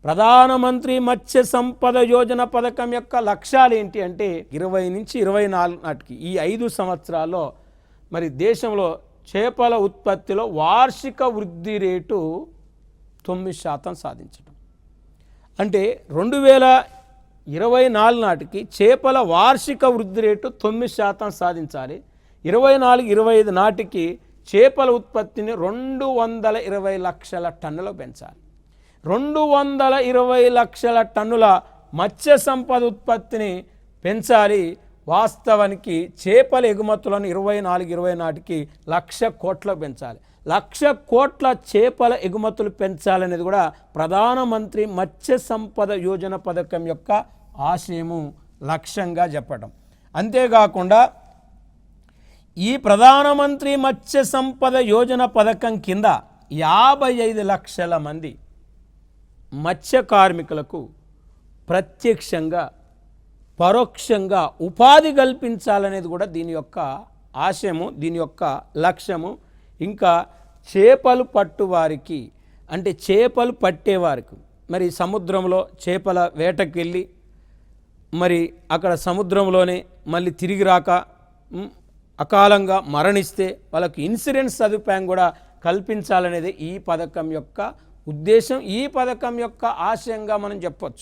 ప్రధానమంత్రి మత్స్య సంపద యోజన పథకం యొక్క లక్ష్యాలు ఏంటి అంటే 20 నుంచి 24 నాటికి ఈ 5 సంవత్సరాల్లో మరి దేశంలో చేపల ఉత్పత్తిలో వార్షిక వృద్ధి రేటు 9% సాధించడం. అంటే 2024 నాటికి చేపల వార్షిక వృద్ధి రేటు 9% సాధించాలి. 24-25 నాటికి చేపల ఉత్పత్తిని 220 లక్షల టన్నులు పెంచాలి. 220 లక్షల టన్నుల మత్స్య సంపద ఉత్పత్తిని పెంచాలి. వాస్తవానికి చేపల ఎగుమతులను 24-20 నాటికి 1,00,000 కోట్లకు పెంచాలి. 1,00,000 కోట్ల చేపల ఎగుమతులు పెంచాలనేది కూడా ప్రధానమంత్రి మత్స్య సంపద యోజన పథకం యొక్క ఆశయము, లక్ష్యంగా చెప్పడం. అంతేకాకుండా ఈ ప్రధానమంత్రి మత్స్య సంపద యోజన పథకం కింద 55 లక్షల మంది మత్స్య కార్మికులకు ప్రత్యక్షంగా పరోక్షంగా ఉపాధి కల్పించాలనేది కూడా దీని యొక్క ఆశయము, దీని యొక్క లక్ష్యము. ఇంకా చేపలు పట్టువారికి అంటే చేపలు పట్టేవారికి మరి సముద్రంలో చేపల వేటకి వెళ్ళి మరి అక్కడ సముద్రంలోనే మళ్ళీ తిరిగి రాక అకాలంగా మరణిస్తే వాళ్ళకి ఇన్సూరెన్స్ సదుపాయం కూడా కల్పించాలనేది ఈ పథకం యొక్క ఉద్దేశం, ఈ పథకం యొక్క ఆశయంగా మనం చెప్పొచ్చు.